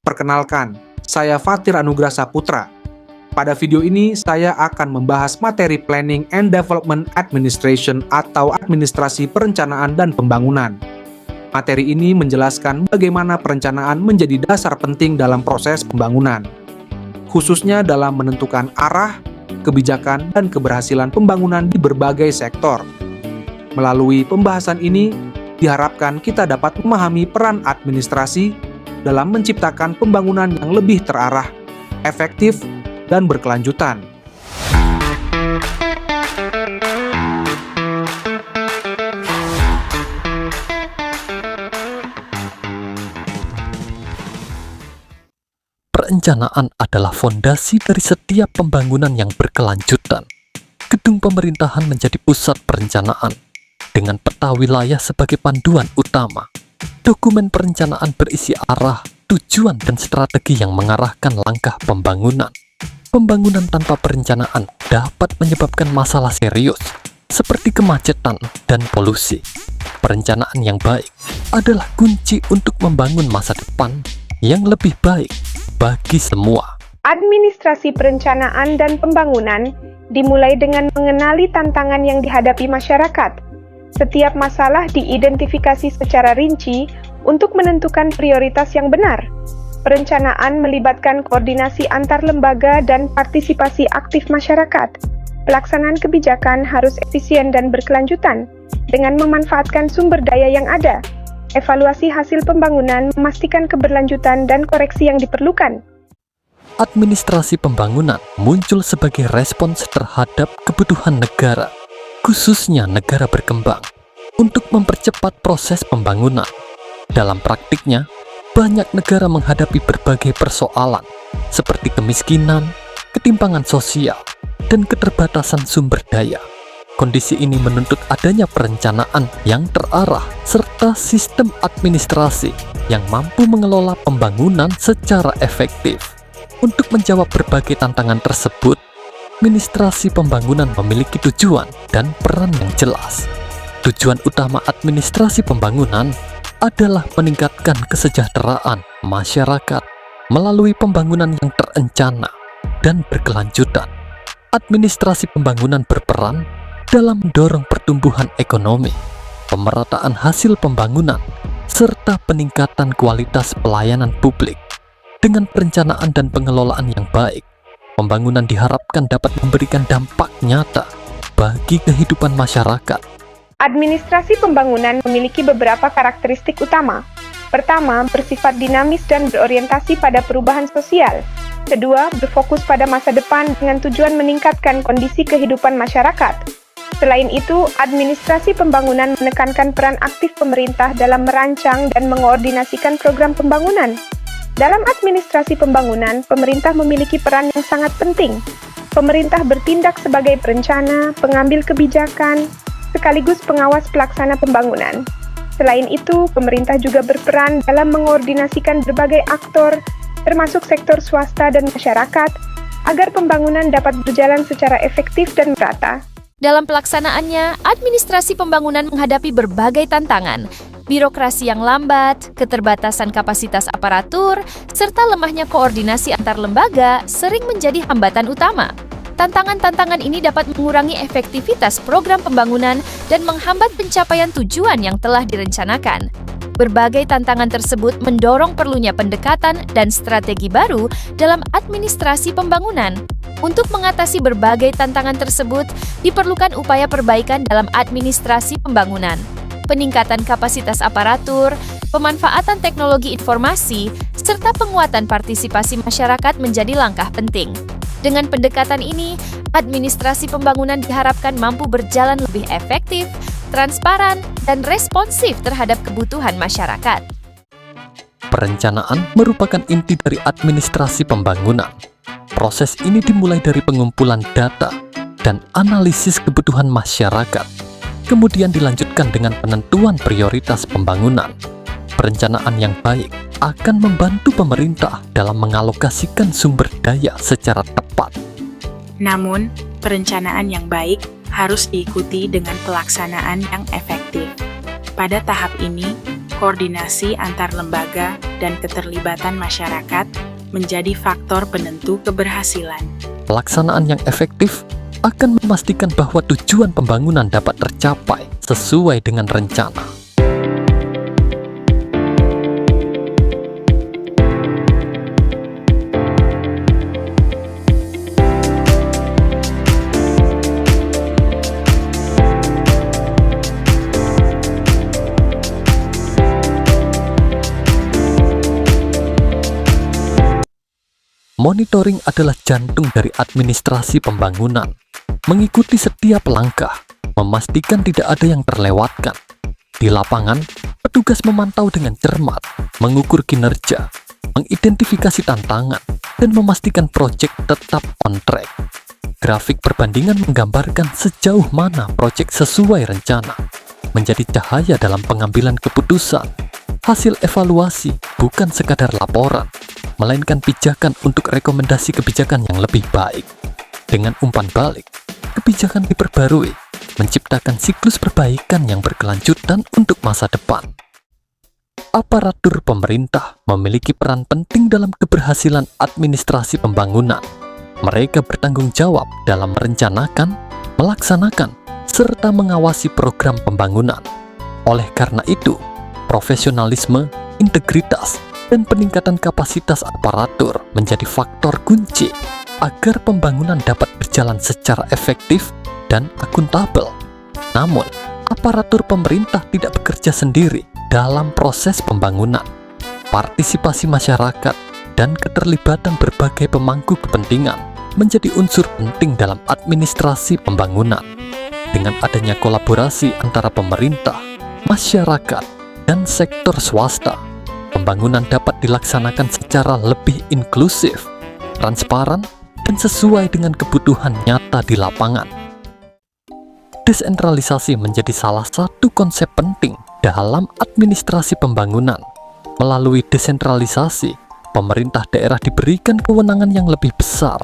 Perkenalkan, saya Fatir Anugrah Saputra. Pada video ini, saya akan membahas materi Planning and Development Administration atau Administrasi Perencanaan dan Pembangunan. Materi ini menjelaskan bagaimana perencanaan menjadi dasar penting dalam proses pembangunan, khususnya dalam menentukan arah, kebijakan, dan keberhasilan pembangunan di berbagai sektor. Melalui pembahasan ini, diharapkan kita dapat memahami peran administrasi dalam menciptakan pembangunan yang lebih terarah, efektif, dan berkelanjutan. Perencanaan adalah fondasi dari setiap pembangunan yang berkelanjutan. Gedung pemerintahan menjadi pusat perencanaan, dengan peta wilayah sebagai panduan utama. Dokumen perencanaan berisi arah, tujuan, dan strategi yang mengarahkan langkah pembangunan. Pembangunan tanpa perencanaan dapat menyebabkan masalah serius, seperti kemacetan dan polusi. Perencanaan yang baik adalah kunci untuk membangun masa depan yang lebih baik bagi semua. Administrasi perencanaan dan pembangunan dimulai dengan mengenali tantangan yang dihadapi masyarakat. Setiap masalah diidentifikasi secara rinci untuk menentukan prioritas yang benar. Perencanaan melibatkan koordinasi antar lembaga dan partisipasi aktif masyarakat. Pelaksanaan kebijakan harus efisien dan berkelanjutan dengan memanfaatkan sumber daya yang ada. Evaluasi hasil pembangunan memastikan keberlanjutan dan koreksi yang diperlukan. Administrasi pembangunan muncul sebagai respons terhadap kebutuhan negara, khususnya negara berkembang, untuk mempercepat proses pembangunan. Dalam praktiknya, banyak negara menghadapi berbagai persoalan, seperti kemiskinan, ketimpangan sosial, dan keterbatasan sumber daya. Kondisi ini menuntut adanya perencanaan yang terarah, serta sistem administrasi yang mampu mengelola pembangunan secara efektif. Untuk menjawab berbagai tantangan tersebut, administrasi pembangunan memiliki tujuan dan peran yang jelas. Tujuan utama administrasi pembangunan adalah meningkatkan kesejahteraan masyarakat melalui pembangunan yang terencana dan berkelanjutan. Administrasi pembangunan berperan dalam mendorong pertumbuhan ekonomi, pemerataan hasil pembangunan, serta peningkatan kualitas pelayanan publik. Dengan perencanaan dan pengelolaan yang baik, pembangunan diharapkan dapat memberikan dampak nyata bagi kehidupan masyarakat. Administrasi pembangunan memiliki beberapa karakteristik utama. Pertama, bersifat dinamis dan berorientasi pada perubahan sosial. Kedua, berfokus pada masa depan dengan tujuan meningkatkan kondisi kehidupan masyarakat. Selain itu, administrasi pembangunan menekankan peran aktif pemerintah dalam merancang dan mengoordinasikan program pembangunan. Dalam administrasi pembangunan, pemerintah memiliki peran yang sangat penting. Pemerintah bertindak sebagai perencana, pengambil kebijakan, sekaligus pengawas pelaksana pembangunan. Selain itu, pemerintah juga berperan dalam mengoordinasikan berbagai aktor, termasuk sektor swasta dan masyarakat, agar pembangunan dapat berjalan secara efektif dan merata. Dalam pelaksanaannya, administrasi pembangunan menghadapi berbagai tantangan, birokrasi yang lambat, keterbatasan kapasitas aparatur, serta lemahnya koordinasi antar lembaga sering menjadi hambatan utama. Tantangan-tantangan ini dapat mengurangi efektivitas program pembangunan dan menghambat pencapaian tujuan yang telah direncanakan. Berbagai tantangan tersebut mendorong perlunya pendekatan dan strategi baru dalam administrasi pembangunan. Untuk mengatasi berbagai tantangan tersebut, diperlukan upaya perbaikan dalam administrasi pembangunan. Peningkatan kapasitas aparatur, pemanfaatan teknologi informasi, serta penguatan partisipasi masyarakat menjadi langkah penting. Dengan pendekatan ini, administrasi pembangunan diharapkan mampu berjalan lebih efektif, transparan, dan responsif terhadap kebutuhan masyarakat. Perencanaan merupakan inti dari administrasi pembangunan. Proses ini dimulai dari pengumpulan data dan analisis kebutuhan masyarakat, kemudian dilanjutkan dengan penentuan prioritas pembangunan. Perencanaan yang baik akan membantu pemerintah dalam mengalokasikan sumber daya secara tepat. Namun, perencanaan yang baik harus diikuti dengan pelaksanaan yang efektif. Pada tahap ini, koordinasi antar lembaga dan keterlibatan masyarakat menjadi faktor penentu keberhasilan. Pelaksanaan yang efektif akan memastikan bahwa tujuan pembangunan dapat tercapai sesuai dengan rencana. Monitoring adalah jantung dari administrasi pembangunan. Mengikuti setiap langkah, memastikan tidak ada yang terlewatkan. Di lapangan, petugas memantau dengan cermat, mengukur kinerja, mengidentifikasi tantangan, dan memastikan proyek tetap on track. Grafik perbandingan menggambarkan sejauh mana proyek sesuai rencana, menjadi cahaya dalam pengambilan keputusan. Hasil evaluasi bukan sekadar laporan, melainkan pijakan untuk rekomendasi kebijakan yang lebih baik. Dengan umpan balik, kebijakan diperbarui, menciptakan siklus perbaikan yang berkelanjutan untuk masa depan. Aparatur pemerintah memiliki peran penting dalam keberhasilan administrasi pembangunan. Mereka bertanggung jawab dalam merencanakan, melaksanakan, serta mengawasi program pembangunan. Oleh karena itu, profesionalisme, integritas, dan peningkatan kapasitas aparatur menjadi faktor kunci agar pembangunan dapat berjalan secara efektif dan akuntabel. Namun, aparatur pemerintah tidak bekerja sendiri dalam proses pembangunan. Partisipasi masyarakat dan keterlibatan berbagai pemangku kepentingan menjadi unsur penting dalam administrasi pembangunan. Dengan adanya kolaborasi antara pemerintah, masyarakat, dan sektor swasta, pembangunan dapat dilaksanakan secara lebih inklusif, transparan, dan sesuai dengan kebutuhan nyata di lapangan. Desentralisasi menjadi salah satu konsep penting dalam administrasi pembangunan. Melalui desentralisasi, pemerintah daerah diberikan kewenangan yang lebih besar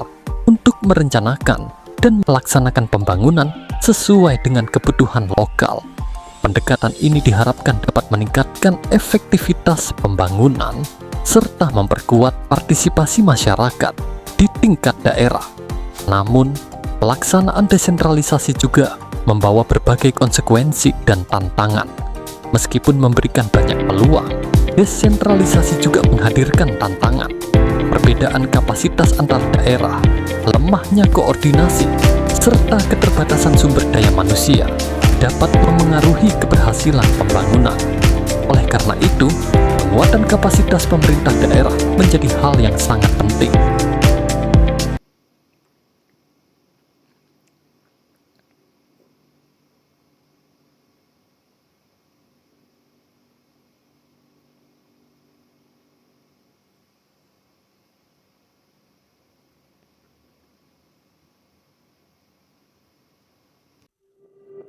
untuk merencanakan dan melaksanakan pembangunan sesuai dengan kebutuhan lokal. Pendekatan ini diharapkan dapat meningkatkan efektivitas pembangunan serta memperkuat partisipasi masyarakat di tingkat daerah. Namun, pelaksanaan desentralisasi juga membawa berbagai konsekuensi dan tantangan. Meskipun memberikan banyak peluang, desentralisasi juga menghadirkan tantangan. Perbedaan kapasitas antar daerah, lemahnya koordinasi, serta keterbatasan sumber daya manusia dapat memengaruhi keberhasilan pembangunan. Oleh karena itu, penguatan kapasitas pemerintah daerah menjadi hal yang sangat penting.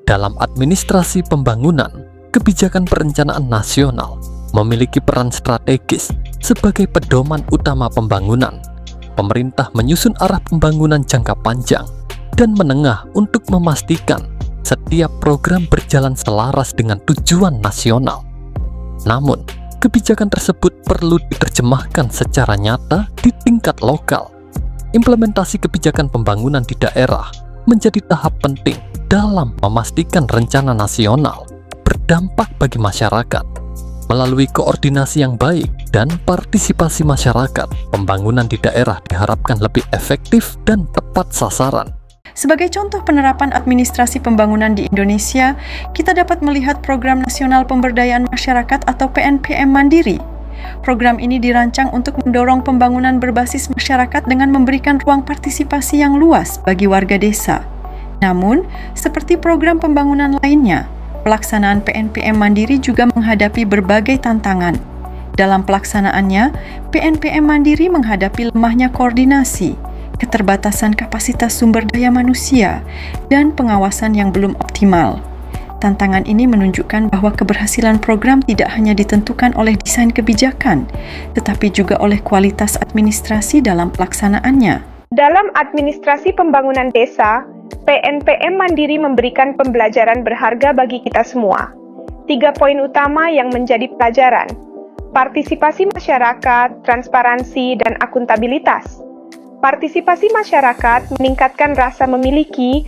Dalam administrasi pembangunan, kebijakan perencanaan nasional memiliki peran strategis sebagai pedoman utama pembangunan. Pemerintah menyusun arah pembangunan jangka panjang dan menengah untuk memastikan setiap program berjalan selaras dengan tujuan nasional. Namun, kebijakan tersebut perlu diterjemahkan secara nyata di tingkat lokal. Implementasi kebijakan pembangunan di daerah menjadi tahap penting dalam memastikan rencana nasional berdampak bagi masyarakat. Melalui koordinasi yang baik dan partisipasi masyarakat, pembangunan di daerah diharapkan lebih efektif dan tepat sasaran. Sebagai contoh penerapan administrasi pembangunan di Indonesia, kita dapat melihat Program Nasional Pemberdayaan Masyarakat atau PNPM Mandiri. Program ini dirancang untuk mendorong pembangunan berbasis masyarakat dengan memberikan ruang partisipasi yang luas bagi warga desa. Namun, seperti program pembangunan lainnya, pelaksanaan PNPM Mandiri juga menghadapi berbagai tantangan. Dalam pelaksanaannya, PNPM Mandiri menghadapi lemahnya koordinasi, keterbatasan kapasitas sumber daya manusia, dan pengawasan yang belum optimal. Tantangan ini menunjukkan bahwa keberhasilan program tidak hanya ditentukan oleh desain kebijakan, tetapi juga oleh kualitas administrasi dalam pelaksanaannya. Dalam administrasi pembangunan desa, PNPM Mandiri memberikan pembelajaran berharga bagi kita semua. 3 poin utama yang menjadi pelajaran: partisipasi masyarakat, transparansi, dan akuntabilitas. Partisipasi masyarakat meningkatkan rasa memiliki,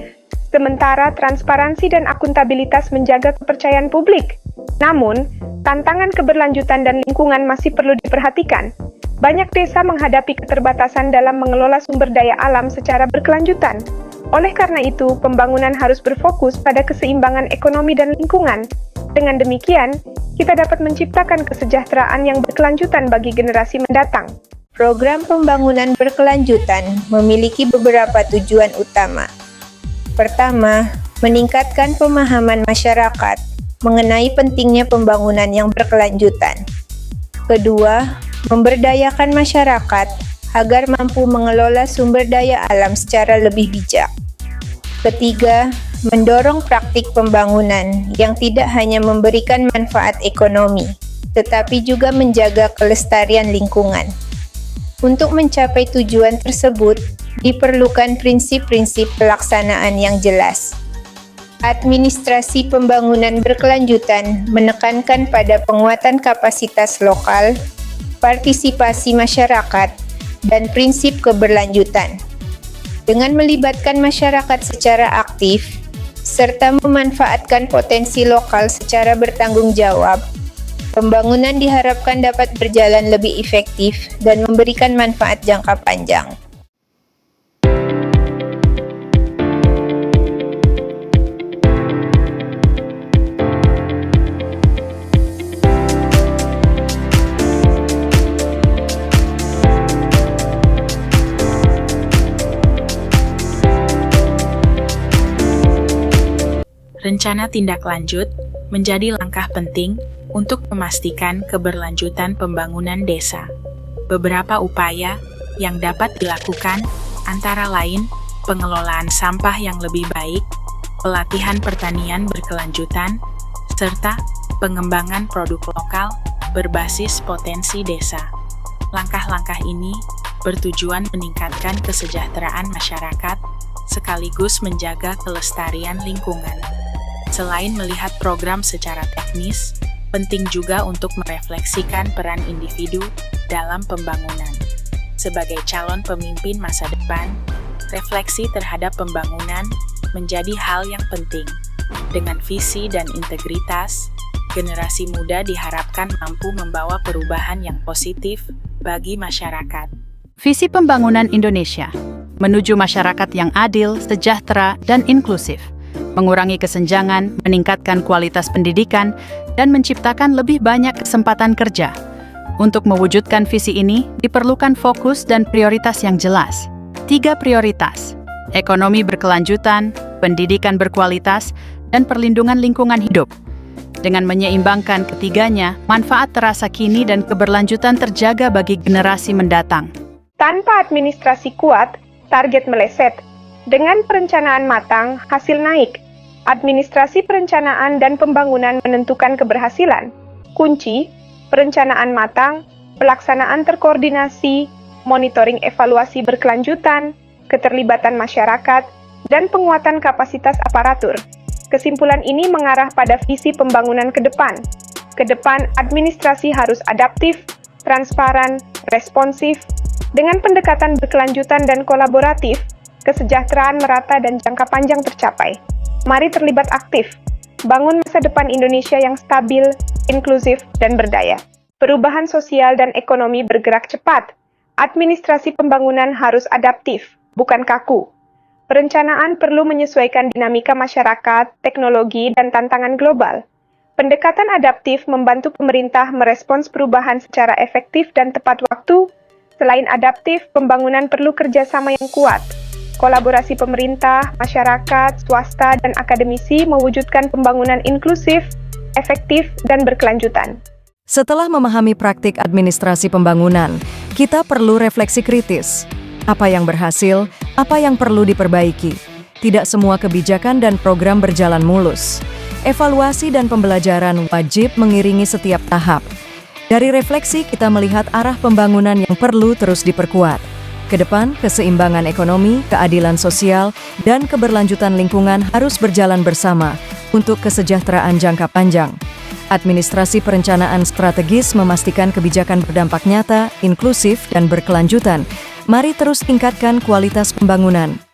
sementara transparansi dan akuntabilitas menjaga kepercayaan publik. Namun, tantangan keberlanjutan dan lingkungan masih perlu diperhatikan. Banyak desa menghadapi keterbatasan dalam mengelola sumber daya alam secara berkelanjutan. Oleh karena itu, pembangunan harus berfokus pada keseimbangan ekonomi dan lingkungan. Dengan demikian, kita dapat menciptakan kesejahteraan yang berkelanjutan bagi generasi mendatang. Program pembangunan berkelanjutan memiliki beberapa tujuan utama. Pertama, meningkatkan pemahaman masyarakat mengenai pentingnya pembangunan yang berkelanjutan. Kedua, memberdayakan masyarakat agar mampu mengelola sumber daya alam secara lebih bijak. Ketiga, mendorong praktik pembangunan yang tidak hanya memberikan manfaat ekonomi, tetapi juga menjaga kelestarian lingkungan. Untuk mencapai tujuan tersebut, diperlukan prinsip-prinsip pelaksanaan yang jelas. Administrasi pembangunan berkelanjutan menekankan pada penguatan kapasitas lokal, partisipasi masyarakat, dan prinsip keberlanjutan. Dengan melibatkan masyarakat secara aktif, serta memanfaatkan potensi lokal secara bertanggung jawab, pembangunan diharapkan dapat berjalan lebih efektif dan memberikan manfaat jangka panjang. Rencana tindak lanjut menjadi langkah penting untuk memastikan keberlanjutan pembangunan desa. Beberapa upaya yang dapat dilakukan antara lain pengelolaan sampah yang lebih baik, pelatihan pertanian berkelanjutan, serta pengembangan produk lokal berbasis potensi desa. Langkah-langkah ini bertujuan meningkatkan kesejahteraan masyarakat sekaligus menjaga kelestarian lingkungan. Selain melihat program secara teknis, penting juga untuk merefleksikan peran individu dalam pembangunan. Sebagai calon pemimpin masa depan, refleksi terhadap pembangunan menjadi hal yang penting. Dengan visi dan integritas, generasi muda diharapkan mampu membawa perubahan yang positif bagi masyarakat. Visi Pembangunan Indonesia menuju masyarakat yang adil, sejahtera, dan inklusif, mengurangi kesenjangan, meningkatkan kualitas pendidikan, dan menciptakan lebih banyak kesempatan kerja. Untuk mewujudkan visi ini, diperlukan fokus dan prioritas yang jelas. 3 prioritas: ekonomi berkelanjutan, pendidikan berkualitas, dan perlindungan lingkungan hidup. Dengan menyeimbangkan ketiganya, manfaat terasa kini dan keberlanjutan terjaga bagi generasi mendatang. Tanpa administrasi kuat, target meleset. Dengan perencanaan matang, hasil naik. Administrasi perencanaan dan pembangunan menentukan keberhasilan. Kunci: perencanaan matang, pelaksanaan terkoordinasi, monitoring evaluasi berkelanjutan, keterlibatan masyarakat, dan penguatan kapasitas aparatur. Kesimpulan ini mengarah pada visi pembangunan ke depan. Ke depan, administrasi harus adaptif, transparan, responsif. Dengan pendekatan berkelanjutan dan kolaboratif, kesejahteraan merata dan jangka panjang tercapai. Mari terlibat aktif, bangun masa depan Indonesia yang stabil, inklusif, dan berdaya. Perubahan sosial dan ekonomi bergerak cepat. Administrasi pembangunan harus adaptif, bukan kaku. Perencanaan perlu menyesuaikan dinamika masyarakat, teknologi, dan tantangan global. Pendekatan adaptif membantu pemerintah merespons perubahan secara efektif dan tepat waktu. Selain adaptif, pembangunan perlu kerjasama yang kuat. Kolaborasi pemerintah, masyarakat, swasta, dan akademisi mewujudkan pembangunan inklusif, efektif, dan berkelanjutan. Setelah memahami praktik administrasi pembangunan, kita perlu refleksi kritis. Apa yang berhasil, apa yang perlu diperbaiki. Tidak semua kebijakan dan program berjalan mulus. Evaluasi dan pembelajaran wajib mengiringi setiap tahap. Dari refleksi, kita melihat arah pembangunan yang perlu terus diperkuat. Kedepan, keseimbangan ekonomi, keadilan sosial, dan keberlanjutan lingkungan harus berjalan bersama untuk kesejahteraan jangka panjang. Administrasi perencanaan strategis memastikan kebijakan berdampak nyata, inklusif, dan berkelanjutan. Mari terus tingkatkan kualitas pembangunan.